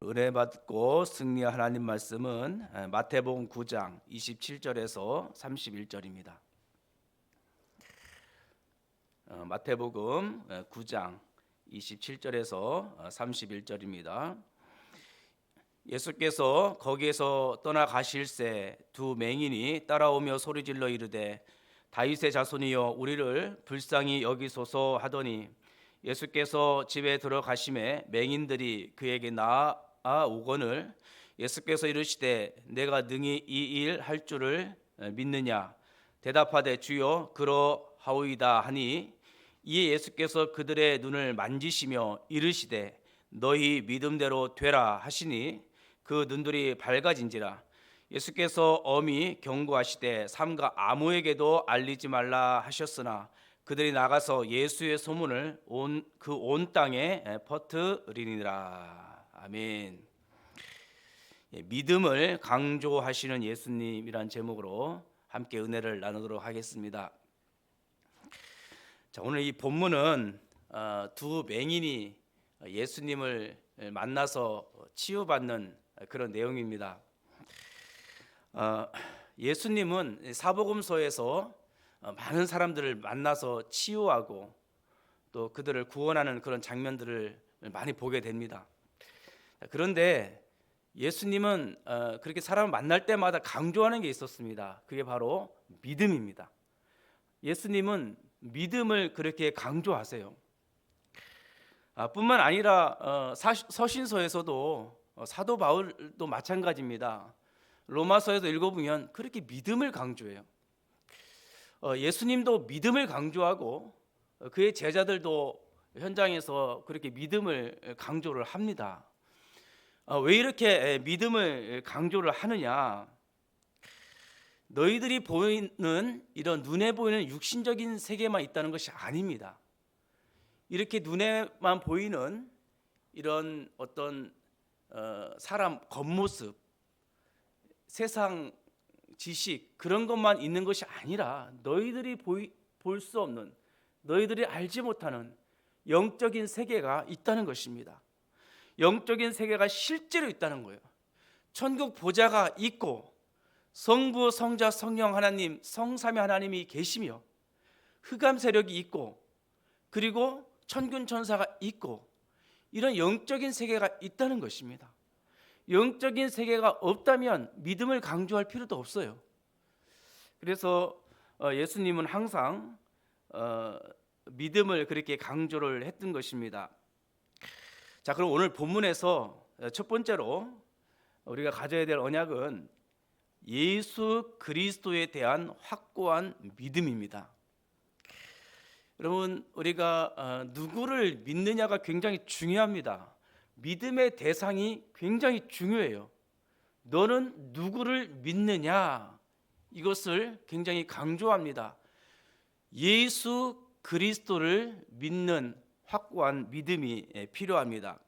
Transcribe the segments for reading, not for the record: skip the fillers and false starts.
은혜 받고 승리한 하나님 말씀은 마태복음 9장 27절에서 31절입니다. 마태복음 9장 27절에서 31절입니다. 예수께서 거기에서 떠나가실새 두 맹인이 따라오며 소리질러 이르되 다윗의 자손이여 우리를 불쌍히 여기소서 하더니 예수께서 집에 들어가심에 맹인들이 그에게 나아오거늘 예수께서 이르시되 내가 능히 이 일 할 줄을 믿느냐 대답하되 주여 그러하오이다 하니 이에 예수께서 그들의 눈을 만지시며 이르시되 너희 믿음대로 되라 하시니 그 눈들이 밝아진지라. 예수께서 엄히 경고하시되 삼가 아무에게도 알리지 말라 하셨으나 그들이 나가서 예수의 소문을 온 땅에 퍼뜨리니라. 아멘. 믿음을 강조하시는 예수님이란 제목으로 함께 은혜를 나누도록 하겠습니다. 자, 오늘 이 본문은 두 맹인이 예수님을 만나서 치유받는 그런 내용입니다. 예수님은 사복음서에서 많은 사람들을 만나서 치유하고 또 그들을 구원하는 그런 장면들을 많이 보게 됩니다. 그런데 예수님은 그렇게 사람을 만날 때마다 강조하는 게 있었습니다. 그게 바로 믿음입니다. 예수님은 믿음을 그렇게 강조하세요. 뿐만 아니라 서신서에서도 사도 바울도 마찬가지입니다. 로마서에도 읽어보면 그렇게 믿음을 강조해요. 예수님도 믿음을 강조하고 그의 제자들도 현장에서 그렇게 믿음을 강조를 합니다. 왜 이렇게 믿음을 강조를 하느냐? 너희들이 보이는 이런 눈에 보이는 육신적인 세계만 있다는 것이 아닙니다. 이렇게 눈에만 보이는 이런 어떤 사람 겉모습, 세상 지식 그런 것만 있는 것이 아니라 너희들이 볼 수 없는, 너희들이 알지 못하는 영적인 세계가 있다는 것입니다. 영적인 세계가 실제로 있다는 거예요. 천국 보좌가 있고 성부, 성자, 성령 하나님, 성삼위 하나님이 계시며 흑암 세력이 있고 그리고 천군 천사가 있고 이런 영적인 세계가 있다는 것입니다. 영적인 세계가 없다면 믿음을 강조할 필요도 없어요. 그래서 예수님은 항상 믿음을 그렇게 강조를 했던 것입니다. 자, 그럼 오늘 본문에서 첫 번째로 우리가 가져야 될 언약은 예수 그리스도에 대한 확고한 믿음입니다. 여러분, 우리가 누구를 믿느냐가 굉장히 중요합니다. 믿음의 대상이 굉장히 중요해요. 너는 누구를 믿느냐? 이것을 굉장히 강조합니다. 예수 그리스도를 믿는 확고한 믿음이 필요합니다.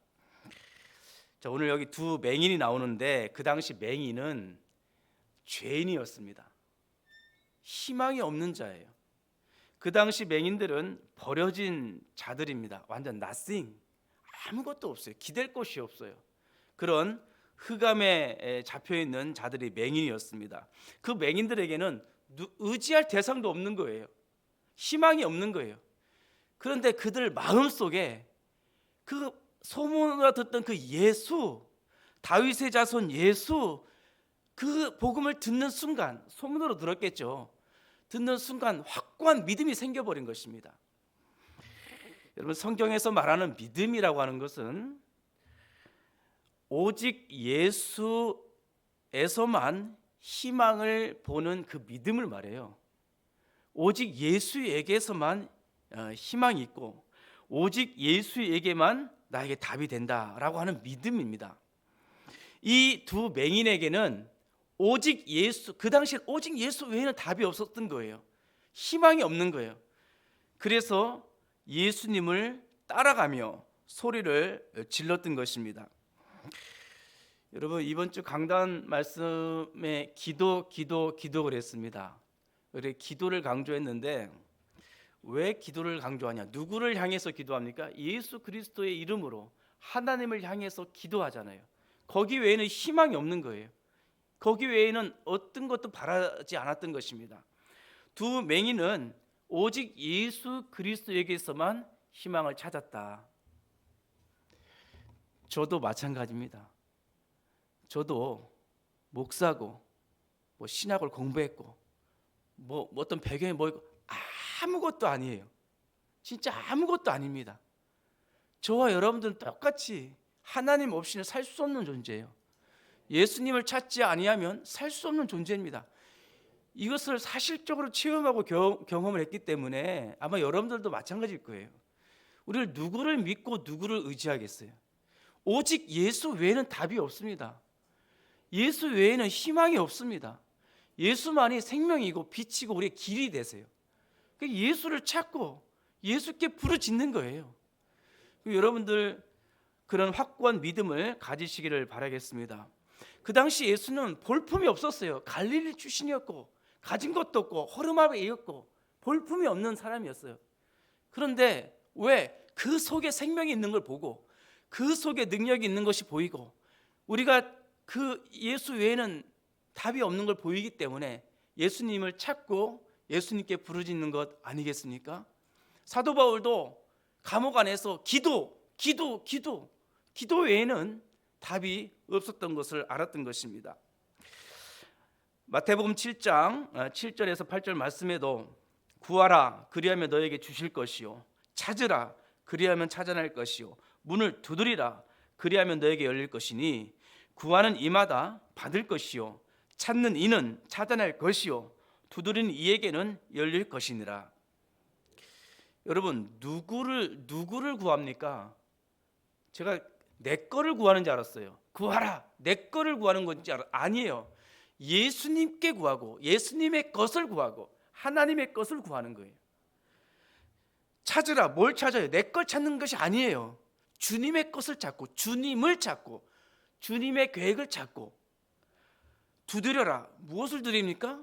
자, 오늘 여기 두 맹인이 나오는데 그 당시 맹인은 죄인이었습니다. 희망이 없는 자예요. 그 당시 맹인들은 버려진 자들입니다. 완전 nothing, 아무것도 없어요. 기댈 곳이 없어요. 그런 흑암에 잡혀있는 자들이 맹인이었습니다. 그 맹인들에게는 의지할 대상도 없는 거예요. 희망이 없는 거예요. 그런데 그들 마음속에 그 소문으로 듣던 그 예수, 다윗의 자손 예수, 그 복음을 듣는 순간, 소문으로 들었겠죠. 듣는 순간 확고한 믿음이 생겨버린 것입니다. 여러분, 성경에서 말하는 믿음이라고 하는 것은 오직 예수에서만 희망을 보는 그 믿음을 말해요. 오직 예수에게서만 희망이 있고 오직 예수에게만 나에게 답이 된다라고 하는 믿음입니다. 이 두 맹인에게는 오직 예수, 그 당시에 오직 예수 외에는 답이 없었던 거예요. 희망이 없는 거예요. 그래서 예수님을 따라가며 소리를 질렀던 것입니다. 여러분, 이번 주 강단 말씀에 기도 그랬습니다. 그래, 기도를 강조했는데 왜 기도를 강조하냐? 누구를 향해서 기도합니까? 예수 그리스도의 이름으로 하나님을 향해서 기도하잖아요. 거기 외에는 희망이 없는 거예요. 거기 외에는 어떤 것도 바라지 않았던 것입니다. 두 맹인은 오직 예수 그리스도에게서만 희망을 찾았다. 저도 마찬가지입니다. 저도 목사고 신학을 공부했고 어떤 배경이 있고 아무것도 아니에요. 진짜 아무것도 아닙니다. 저와 여러분들은 똑같이 하나님 없이는 살 수 없는 존재예요. 예수님을 찾지 아니하면 살 수 없는 존재입니다. 이것을 사실적으로 체험하고 경험을 했기 때문에 아마 여러분들도 마찬가지일 거예요. 우리를 누구를 믿고 누구를 의지하겠어요? 오직 예수 외에는 답이 없습니다. 예수 외에는 희망이 없습니다. 예수만이 생명이고 빛이고 우리의 길이 되세요. 예수를 찾고 예수께 부르짖는 거예요. 여러분들 그런 확고한 믿음을 가지시기를 바라겠습니다. 그 당시 예수는 볼품이 없었어요. 갈릴리 출신이었고 가진 것도 없고 허름하게이었고 볼품이 없는 사람이었어요. 그런데 왜? 그 속에 생명이 있는 걸 보고 그 속에 능력이 있는 것이 보이고 우리가 그 예수 외에는 답이 없는 걸 보이기 때문에 예수님을 찾고 예수님께 부르짖는 것 아니겠습니까? 사도 바울도 감옥 안에서 기도 외에는 답이 없었던 것을 알았던 것입니다. 마태복음 7장 7절에서 8절 말씀에도 구하라 그리하면 너에게 주실 것이요 찾으라 그리하면 찾아낼 것이요 문을 두드리라 그리하면 너에게 열릴 것이니 구하는 이마다 받을 것이요 찾는 이는 찾아낼 것이요 두드리는 이에게는 열릴 것이니라. 여러분 누구를 구합니까? 제가 내 거를 구하는 줄 알았어요. 구하라 내 거를 구하는 건지 아니에요. 예수님께 구하고 예수님의 것을 구하고 하나님의 것을 구하는 거예요. 찾으라 뭘 찾아요? 내 걸 찾는 것이 아니에요. 주님의 것을 찾고 주님을 찾고 주님의 계획을 찾고 두드려라 무엇을 두드립니까?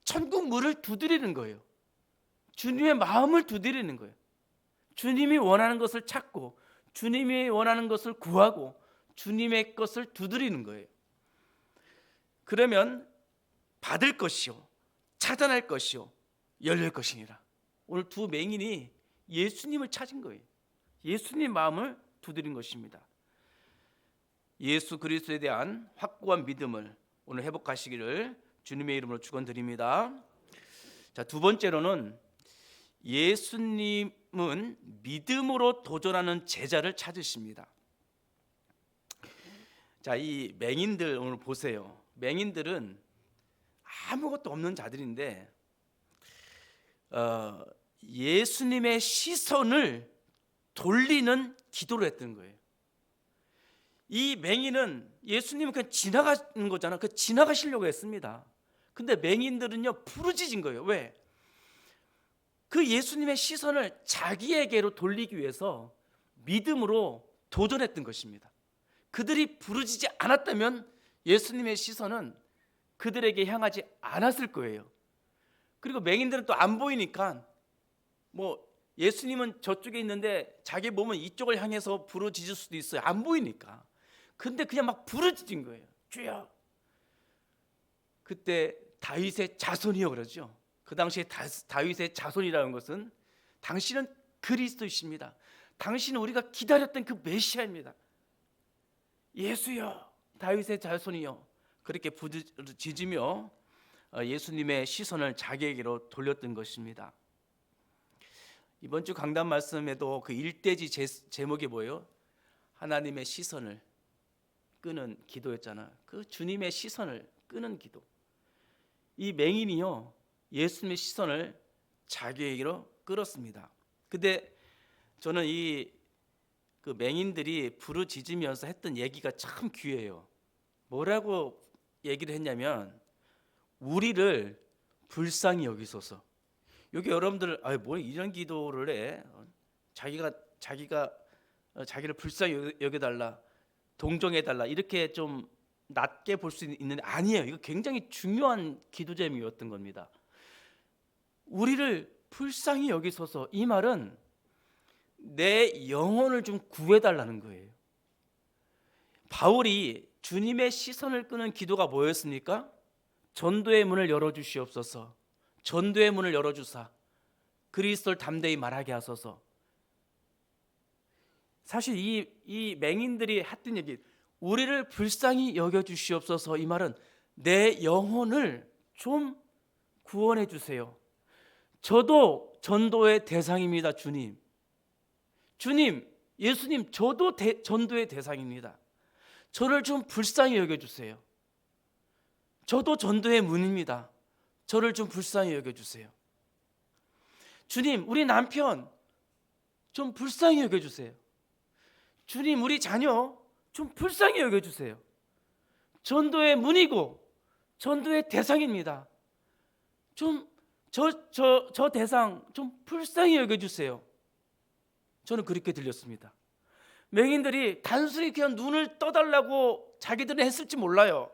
천국 문을 두드리는 거예요. 주님의 마음을 두드리는 거예요. 주님이 원하는 것을 찾고 주님이 원하는 것을 구하고 주님의 것을 두드리는 거예요. 그러면 받을 것이요 찾아낼 것이요 열릴 것이니라. 오늘 두 맹인이 예수님을 찾은 거예요. 예수님 마음을 두드린 것입니다. 예수 그리스도에 대한 확고한 믿음을 오늘 회복하시기를 주님의 이름으로 축원드립니다. 자, 두 번째로는 예수님은 믿음으로 도전하는 제자를 찾으십니다. 자, 이 맹인들 오늘 보세요. 맹인들은 아무것도 없는 자들인데 예수님의 시선을 돌리는 기도를 했던 거예요. 이 맹인은 예수님은 그냥 지나가는 거잖아. 그 지나가시려고 했습니다. 근데 맹인들은요 부르짖은 거예요. 왜? 그 예수님의 시선을 자기에게로 돌리기 위해서 믿음으로 도전했던 것입니다. 그들이 부르짖지 않았다면 예수님의 시선은 그들에게 향하지 않았을 거예요. 그리고 맹인들은 또 안 보이니까 예수님은 저쪽에 있는데 자기 몸은 이쪽을 향해서 부르짖을 수도 있어요. 안 보이니까. 근데 그냥 막 부르짖은 거예요. 주여. 그때 다윗의 자손이요 그러죠. 그 당시에 다윗의 자손이라는 것은 당신은 그리스도이십니다. 당신은 우리가 기다렸던 그 메시아입니다. 예수여 다윗의 자손이여 그렇게 부르짖으며 예수님의 시선을 자기에게로 돌렸던 것입니다. 이번 주 강단 말씀에도 그 일대지 제목이 뭐예요? 하나님의 시선을 끄는 기도였잖아. 그 주님의 시선을 끄는 기도. 이 맹인이요 예수님의 시선을 자기에게로 끌었습니다. 근데 저는 그 맹인들이 부르짖으면서 했던 얘기가 참 귀해요. 뭐라고 얘기를 했냐면 우리를 불쌍히 여기소서. 여기 여러분들 뭐 이런 기도를 해? 자기를 불쌍히 여겨달라, 동정해달라 이렇게 좀 낮게 볼 수 있는데 아니에요. 이거 굉장히 중요한 기도 제목이었던 겁니다. 우리를 불쌍히 여기소서. 이 말은 내 영혼을 좀 구해달라는 거예요. 바울이 주님의 시선을 끄는 기도가 뭐였습니까? 전도의 문을 열어주시옵소서. 전도의 문을 열어주사 그리스도를 담대히 말하게 하소서. 사실 이 맹인들이 했던 얘기, 우리를 불쌍히 여겨주시옵소서, 이 말은 내 영혼을 좀 구원해 주세요. 저도 전도의 대상입니다. 주님, 예수님, 저도 전도의 대상입니다. 저를 좀 불쌍히 여겨주세요. 저도 전도의 문입니다. 저를 좀 불쌍히 여겨주세요. 주님, 우리 남편 좀 불쌍히 여겨주세요. 주님, 우리 자녀 좀 불쌍히 여겨주세요. 전도의 문이고 전도의 대상입니다. 좀 저 대상 좀 불쌍히 여겨주세요. 저는 그렇게 들렸습니다. 맹인들이 단순히 그냥 눈을 떠달라고 자기들은 했을지 몰라요.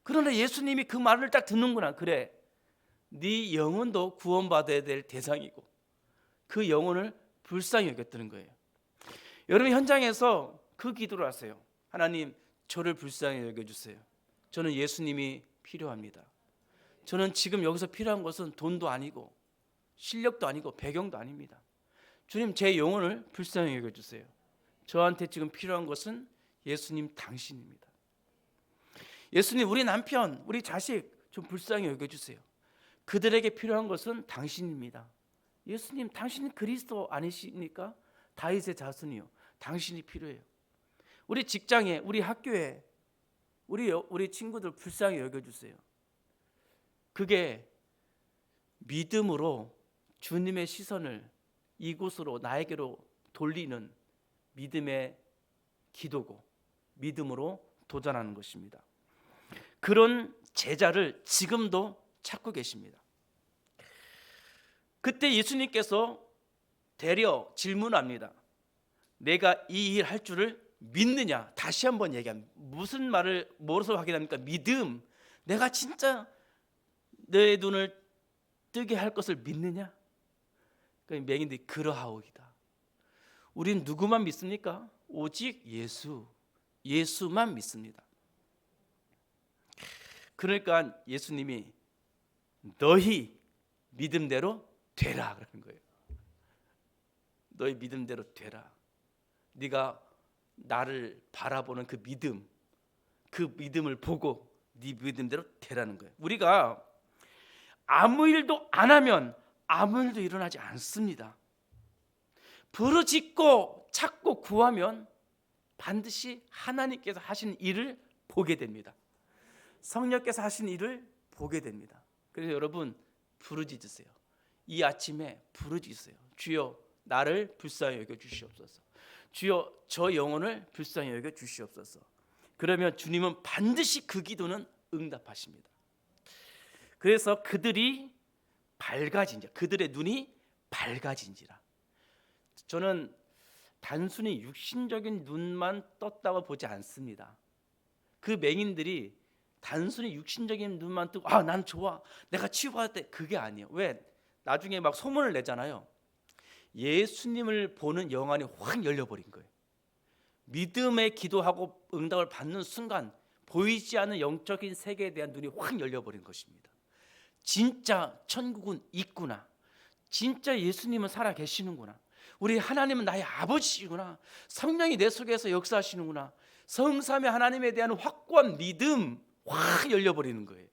그러나 예수님이 그 말을 딱 듣는구나. 그래, 네 영혼도 구원받아야 될 대상이고 그 영혼을 불쌍히 여겼다는 거예요. 여러분, 현장에서 그 기도를 하세요. 하나님, 저를 불쌍히 여겨주세요. 저는 예수님이 필요합니다. 저는 지금 여기서 필요한 것은 돈도 아니고 실력도 아니고 배경도 아닙니다. 주님, 제 영혼을 불쌍히 여겨주세요. 저한테 지금 필요한 것은 예수님 당신입니다. 예수님, 우리 남편, 우리 자식 좀 불쌍히 여겨주세요. 그들에게 필요한 것은 당신입니다. 예수님, 당신은 그리스도 아니십니까? 다윗의 자손이요, 당신이 필요해요. 우리 직장에, 우리 학교에, 우리 친구들 불쌍히 여겨주세요. 그게 믿음으로 주님의 시선을 이곳으로, 나에게로 돌리는 믿음의 기도고 믿음으로 도전하는 것입니다. 그런 제자를 지금도 찾고 계십니다. 그때 예수님께서 되려 질문합니다. 내가 이 일 할 줄을 믿느냐? 다시 한번 얘기합니다. 무슨 말을 뭐로서 확인합니까? 믿음. 내가 진짜 내 눈을 뜨게 할 것을 믿느냐? 그러니까 맹인들이 그러하오이다. 우린 누구만 믿습니까? 오직 예수만 믿습니다. 그러니까 예수님이 너희 믿음대로 되라 그러는 거예요. 너희 믿음대로 되라. 네가 나를 바라보는 그 믿음을 보고 네 믿음대로 되라는 거예요. 우리가 아무 일도 안 하면 아무 일도 일어나지 않습니다. 부르짖고 찾고 구하면 반드시 하나님께서 하신 일을 보게 됩니다. 성령께서 하신 일을 보게 됩니다. 그래서 여러분, 부르짖으세요. 이 아침에 부르짖으세요. 주여, 나를 불쌍히 여겨 주시옵소서. 주여, 저 영혼을 불쌍히 여겨 주시옵소서. 그러면 주님은 반드시 그 기도는 응답하십니다. 그래서 그들의 눈이 밝아진지라. 저는 단순히 육신적인 눈만 떴다고 보지 않습니다. 그 맹인들이 단순히 육신적인 눈만 뜨고 난 좋아, 내가 치유받았대, 그게 아니에요. 왜? 나중에 막 소문을 내잖아요. 예수님을 보는 영안이 확 열려버린 거예요. 믿음의 기도하고 응답을 받는 순간 보이지 않는 영적인 세계에 대한 눈이 확 열려버린 것입니다. 진짜 천국은 있구나. 진짜 예수님은 살아계시는구나. 우리 하나님은 나의 아버지시구나. 성령이 내 속에서 역사하시는구나. 성삼위 하나님에 대한 확고한 믿음 확 열려버리는 거예요.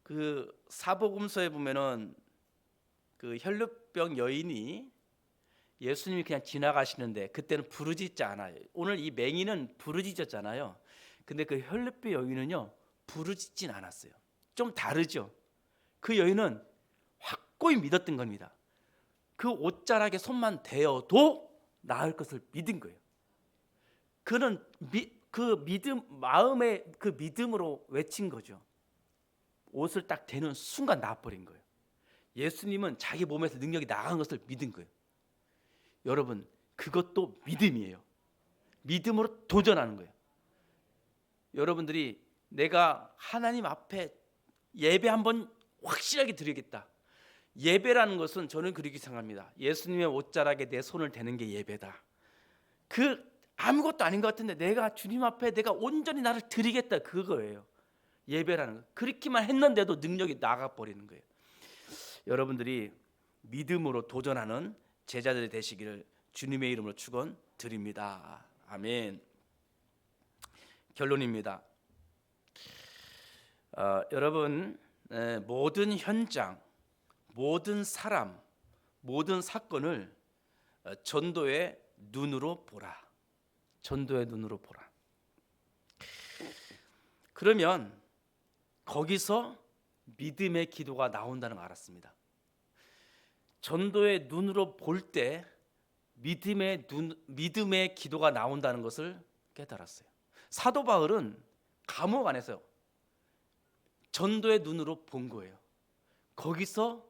그 사복음서에 보면은 그 혈루병 여인이 예수님이 그냥 지나가시는데 그때는 부르짖지 않아요. 오늘 이 맹인은 부르짖었잖아요. 근데 그 혈루병 여인은요, 부르짖진 않았어요. 좀 다르죠. 그 여인은 확고히 믿었던 겁니다. 그 옷자락에 손만 대어도 나을 것을 믿은 거예요. 그는 그 믿음, 마음의 그 믿음으로 외친 거죠. 옷을 딱 대는 순간 나아버린 거예요. 예수님은 자기 몸에서 능력이 나간 것을 믿은 거예요. 여러분, 그것도 믿음이에요. 믿음으로 도전하는 거예요. 여러분들이 내가 하나님 앞에 예배 한번 확실하게 드리겠다. 예배라는 것은 저는 그렇게 생각합니다. 예수님의 옷자락에 내 손을 대는 게 예배다. 그 아무것도 아닌 것 같은데 내가 주님 앞에 내가 온전히 나를 드리겠다, 그거예요. 예배라는 거. 그렇게만 했는데도 능력이 나가버리는 거예요. 여러분들이 믿음으로 도전하는 제자들이 되시기를 주님의 이름으로 축원드립니다. 아멘. 결론입니다. 여러분, 모든 현장, 모든 사람, 모든 사건을 전도의 눈으로 보라. 전도의 눈으로 보라. 그러면 거기서 믿음의 기도가 나온다는 걸 알았습니다. 전도의 눈으로 볼 때 믿음의 기도가 나온다는 것을 깨달았어요. 사도 바울은 감옥 안에서 전도의 눈으로 본 거예요. 거기서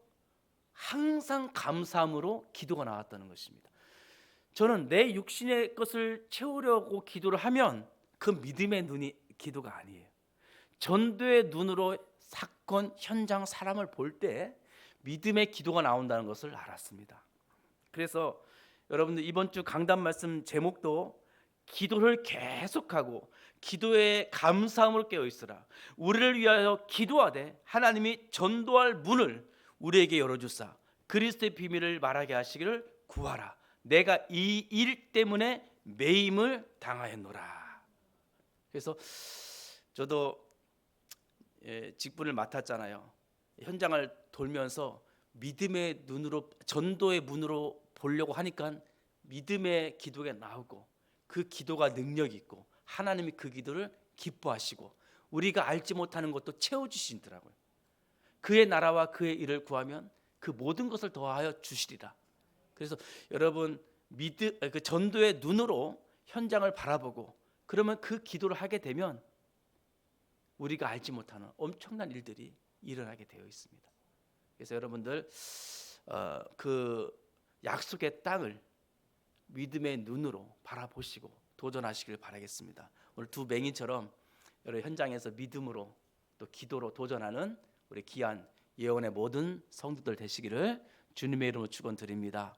항상 감사함으로 기도가 나왔다는 것입니다. 저는 내 육신의 것을 채우려고 기도를 하면 그 믿음의 눈이 기도가 아니에요. 전도의 눈으로 사건, 현장, 사람을 볼 때 믿음의 기도가 나온다는 것을 알았습니다. 그래서 여러분들 이번 주 강단 말씀 제목도 기도를 계속하고 기도에 감사함으로 깨어 있으라. 우리를 위하여 기도하되 하나님이 전도할 문을 우리에게 열어주사 그리스도의 비밀을 말하게 하시기를 구하라. 내가 이 일 때문에 매임을 당하였노라. 그래서 저도 직분을 맡았잖아요. 현장을 돌면서 믿음의 눈으로 전도의 문으로 보려고 하니까 믿음의 기도가 나오고 그 기도가 능력이 있고 하나님이 그 기도를 기뻐하시고 우리가 알지 못하는 것도 채워주시더라고요. 그의 나라와 그의 일을 구하면 그 모든 것을 더하여 주시리라. 그래서 여러분 그 전도의 눈으로 현장을 바라보고 그러면 그 기도를 하게 되면 우리가 알지 못하는 엄청난 일들이 일어나게 되어 있습니다. 그래서 여러분들 그 약속의 땅을 믿음의 눈으로 바라보시고 도전하시길 바라겠습니다. 오늘 두 맹인처럼 여러 현장에서 믿음으로 또 기도로 도전하는 우리 귀한 예언의 모든 성도들 되시기를 주님의 이름으로 축원드립니다.